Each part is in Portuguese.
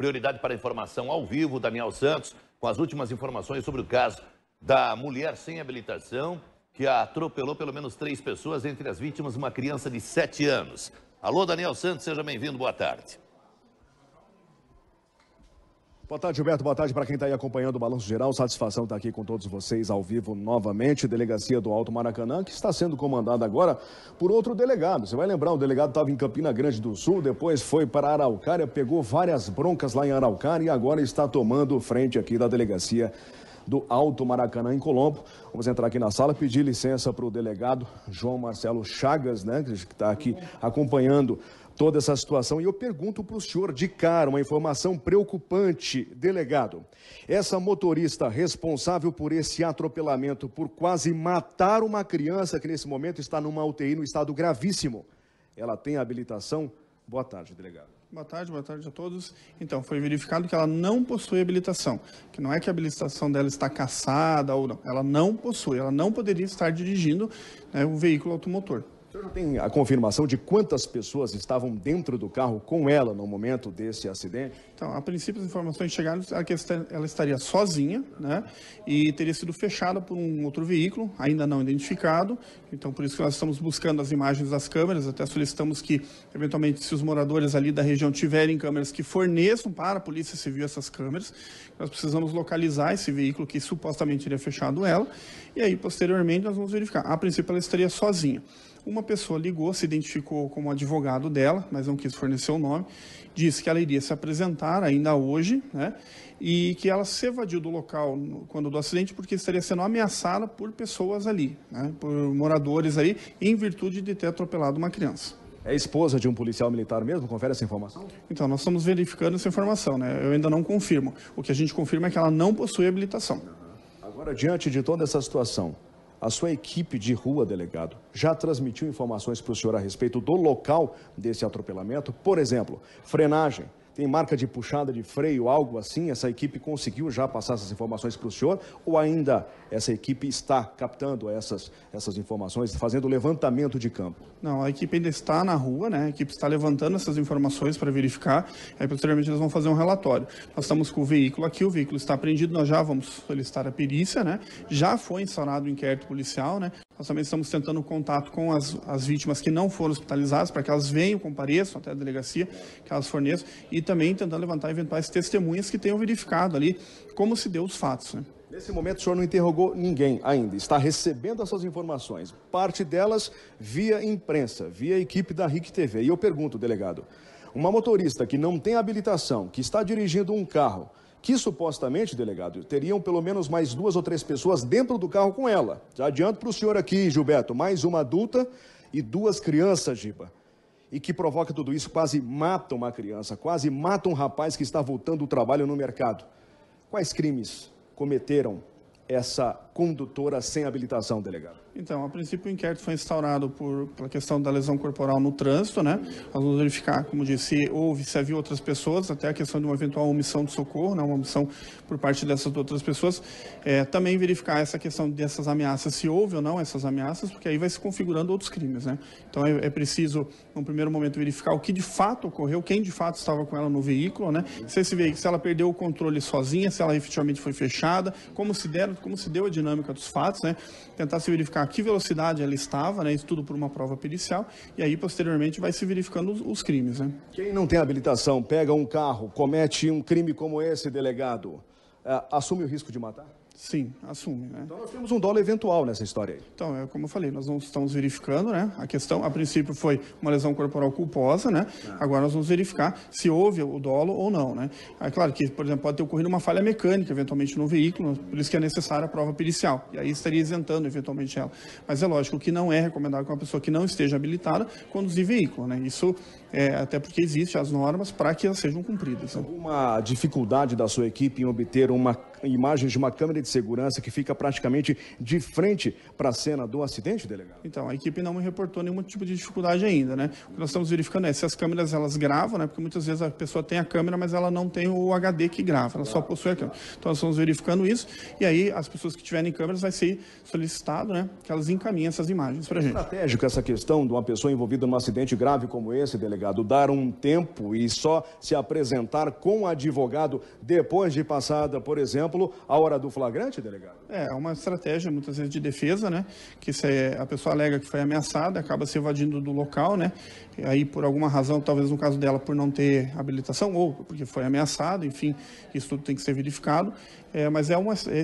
Prioridade para informação ao vivo, Daniel Santos, com as últimas informações sobre o caso da mulher sem habilitação que atropelou pelo menos 3 pessoas, entre as vítimas uma criança de 7 anos. Alô, Daniel Santos, seja bem-vindo, boa tarde. Boa tarde, Gilberto. Boa tarde para quem está aí acompanhando o Balanço Geral. Satisfação estar aqui com todos vocês ao vivo novamente. Delegacia do Alto Maracanã, que está sendo comandada agora por outro delegado. Você vai lembrar, o delegado estava em Campina Grande do Sul, depois foi para Araucária, pegou várias broncas lá em Araucária e agora está tomando frente aqui da delegacia do Alto Maracanã, em Colombo. Vamos entrar aqui na sala, pedir licença para o delegado João Marcelo Chagas, né, que está aqui acompanhando toda essa situação. E eu pergunto para o senhor de cara, uma informação preocupante, delegado. Essa motorista responsável por esse atropelamento, por quase matar uma criança que nesse momento está numa UTI no estado gravíssimo, ela tem habilitação? Boa tarde, delegado. Boa tarde a todos. Então, foi verificado que ela não possui habilitação, que não é que a habilitação dela está cassada ou não, ela não possui, ela não poderia estar dirigindo, né, um veículo automotor. O senhor tem a confirmação de quantas pessoas estavam dentro do carro com ela no momento desse acidente? Então, a princípio, as informações chegaram que ela estaria sozinha, né, e teria sido fechada por um outro veículo, ainda não identificado. Então, por isso que nós estamos buscando as imagens das câmeras, até solicitamos que, eventualmente, se os moradores ali da região tiverem câmeras que forneçam para a Polícia Civil essas câmeras, nós precisamos localizar esse veículo que supostamente teria fechado ela, e aí, posteriormente, nós vamos verificar. A princípio, ela estaria sozinha. Uma pessoa ligou, se identificou como advogado dela, mas não quis fornecer o nome, disse que ela iria se apresentar ainda hoje, né, e que ela se evadiu do local quando do acidente porque estaria sendo ameaçada por pessoas ali, né, por moradores ali, em virtude de ter atropelado uma criança. É esposa de um policial militar mesmo? Confere essa informação? Então, nós estamos verificando essa informação, né, eu ainda não confirmo. O que a gente confirma é que ela não possui habilitação. Agora, diante de toda essa situação, a sua equipe de rua, delegado, já transmitiu informações para o senhor a respeito do local desse atropelamento? Por exemplo, frenagem, tem marca de puxada de freio, algo assim? Essa equipe conseguiu já passar essas informações para o senhor? Ou ainda essa equipe está captando essas informações, fazendo levantamento de campo? Não, a equipe ainda está na rua, né? A equipe está levantando essas informações para verificar, aí posteriormente eles vão fazer um relatório. Nós estamos com o veículo aqui, o veículo está apreendido, nós já vamos solicitar a perícia, né? Já foi instaurado o inquérito policial, né? Nós também estamos tentando contato com as vítimas que não foram hospitalizadas, para que elas venham, compareçam até a delegacia, que elas forneçam, e também tentando levantar eventuais testemunhas que tenham verificado ali como se deu os fatos, né? Nesse momento, o senhor não interrogou ninguém ainda, está recebendo essas informações, parte delas via imprensa, via equipe da RIC TV. E eu pergunto, delegado, uma motorista que não tem habilitação, que está dirigindo um carro, que supostamente, delegado, teriam pelo menos mais 2 ou 3 pessoas dentro do carro com ela. Já adianto para o senhor aqui, Gilberto, mais uma adulta e 2 crianças, Giba. E que provoca tudo isso, quase mata uma criança, quase mata um rapaz que está voltando do trabalho no mercado. Quais crimes cometeram essa condutora sem habilitação, delegado? Então, a princípio, o inquérito foi instaurado pela questão da lesão corporal no trânsito, né? Nós vamos verificar, como disse, se havia outras pessoas, até a questão de uma eventual omissão de socorro, né? Uma omissão por parte dessas outras pessoas. Também verificar essa questão dessas ameaças, se houve ou não essas ameaças, porque aí vai se configurando outros crimes, né? Então, é preciso, no primeiro momento, verificar o que de fato ocorreu, quem de fato estava com ela no veículo, né? Se ela perdeu o controle sozinha, se ela efetivamente foi fechada, como se deu a dinâmica dos fatos, né? Tentar se verificar a que velocidade ela estava, né? Isso tudo por uma prova pericial, e aí posteriormente vai se verificando os crimes, né? Quem não tem habilitação, pega um carro, comete um crime como esse, delegado, assume o risco de matar? Sim, assume, né? Então nós temos um dolo eventual nessa história aí. Então, como eu falei, nós não estamos verificando, né? A questão, a princípio, foi uma lesão corporal culposa, né? Agora nós vamos verificar se houve o dolo ou não, né? É claro que, por exemplo, pode ter ocorrido uma falha mecânica, eventualmente, no veículo, por isso que é necessária a prova pericial. E aí estaria isentando, eventualmente, ela. Mas é lógico que não é recomendável que uma pessoa que não esteja habilitada conduzir veículo, né? Isso até porque existem as normas para que elas sejam cumpridas, né? Alguma dificuldade da sua equipe em obter imagens de uma câmera de segurança que fica praticamente de frente para a cena do acidente, delegado? Então, a equipe não me reportou nenhum tipo de dificuldade ainda, né? O que nós estamos verificando é se as câmeras elas gravam, né? Porque muitas vezes a pessoa tem a câmera, mas ela não tem o HD que grava, ela só possui a câmera. Então, nós estamos verificando isso e aí as pessoas que tiverem câmeras vai ser solicitado, né? Que elas encaminhem essas imagens para a gente. É estratégico essa questão de uma pessoa envolvida num acidente grave como esse, delegado? delegado? Dar um tempo e só se apresentar com o advogado depois de passada, por exemplo, a hora do flagrante, delegado? É uma estratégia, muitas vezes, de defesa, né? Que se a pessoa alega que foi ameaçada, acaba se evadindo do local, né? E aí, por alguma razão, talvez no caso dela, por não ter habilitação ou porque foi ameaçada, enfim, isso tudo tem que ser verificado. Mas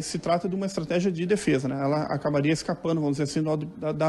se trata de uma estratégia de defesa, né? Ela acabaria escapando, vamos dizer assim,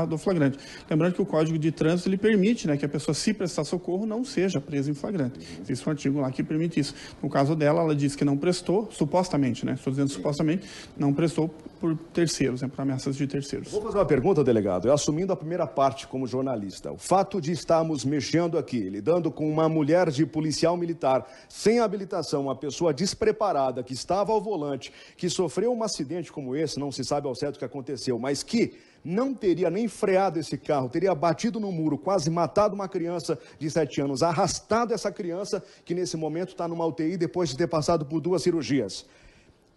do flagrante. Lembrando que o Código de Trânsito ele permite, né, que a pessoa, se prestar socorro, não seja presa em flagrante. Existe um artigo lá que permite isso. No caso dela, ela disse que não prestou, supostamente, né? Estou dizendo supostamente, não prestou por terceiros, né, por ameaças de terceiros. Vou fazer uma pergunta, delegado. Assumindo a primeira parte como jornalista, o fato de estarmos mexendo aqui, lidando com uma mulher de policial militar sem habilitação, uma pessoa despreparada que estava ao volante, que sofreu um acidente como esse, não se sabe ao certo o que aconteceu, mas que não teria nem freado esse carro, teria batido no muro, quase matado uma criança de 7 anos, arrastado essa criança que nesse momento está numa UTI depois de ter passado por 2 cirurgias.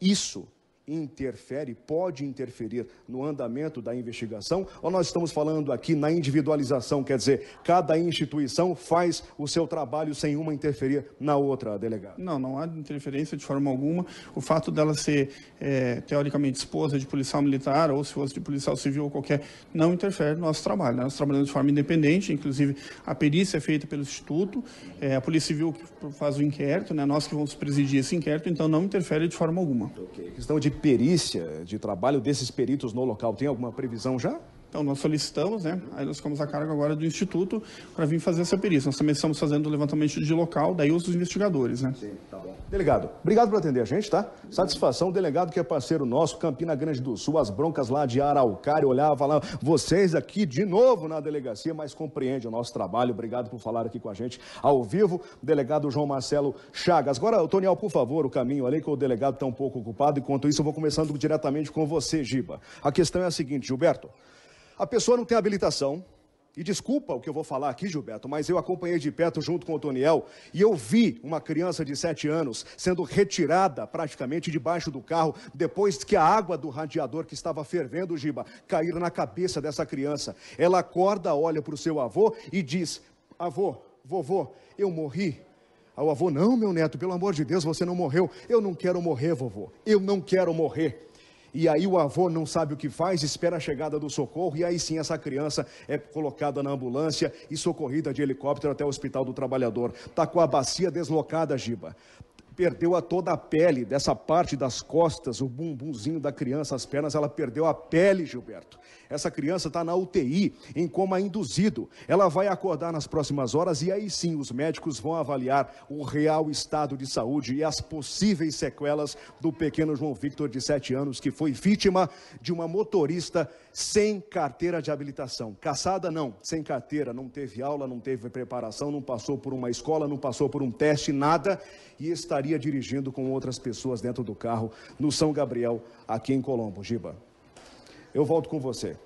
Isso pode interferir no andamento da investigação, ou nós estamos falando aqui na individualização, quer dizer, cada instituição faz o seu trabalho sem uma interferir na outra, delegado? Não há interferência de forma alguma. O fato dela ser, teoricamente, esposa de policial militar, ou se fosse de policial civil ou qualquer, não interfere no nosso trabalho, né? Nós trabalhamos de forma independente, inclusive a perícia é feita pelo Instituto, a Polícia Civil que faz o inquérito, né? Nós que vamos presidir esse inquérito, então não interfere de forma alguma. Ok. Questão de perícia, de trabalho desses peritos no local, tem alguma previsão já? Então, nós solicitamos, né? Aí nós ficamos a cargo agora do Instituto para vir fazer essa perícia. Nós também estamos fazendo o levantamento de local, daí os investigadores, né? Sim, tá bom. Delegado, obrigado por atender a gente, tá? Satisfação, o delegado que é parceiro nosso, Campina Grande do Sul, as broncas lá de Araucária, olhava lá, vocês aqui de novo na delegacia, mas compreende o nosso trabalho. Obrigado por falar aqui com a gente ao vivo, delegado João Marcelo Chagas. Agora, Toniel, por favor, o caminho ali, que o delegado está um pouco ocupado. Enquanto isso, eu vou começando diretamente com você, Giba. A questão é a seguinte, Gilberto. A pessoa não tem habilitação, e desculpa o que eu vou falar aqui, Gilberto, mas eu acompanhei de perto junto com o Toniel, e eu vi uma criança de 7 anos sendo retirada praticamente debaixo do carro, depois que a água do radiador que estava fervendo, Giba, cair na cabeça dessa criança. Ela acorda, olha para o seu avô e diz, avô, vovô, eu morri. O avô, não, meu neto, pelo amor de Deus, você não morreu. Eu não quero morrer, vovô, eu não quero morrer. E aí o avô não sabe o que faz, espera a chegada do socorro, e aí sim essa criança é colocada na ambulância e socorrida de helicóptero até o Hospital do Trabalhador. Está com a bacia deslocada, Giba. Perdeu toda a pele dessa parte das costas, o bumbumzinho da criança, as pernas, ela perdeu a pele, Gilberto. Essa criança está na UTI, em coma induzido. Ela vai acordar nas próximas horas e aí sim os médicos vão avaliar o real estado de saúde e as possíveis sequelas do pequeno João Victor, de 7 anos, que foi vítima de uma motorista sem carteira de habilitação. Caçada não, sem carteira, não teve aula, não teve preparação, não passou por uma escola, não passou por um teste, nada, e estaria dirigindo com outras pessoas dentro do carro no São Gabriel, aqui em Colombo. Giba, eu volto com você.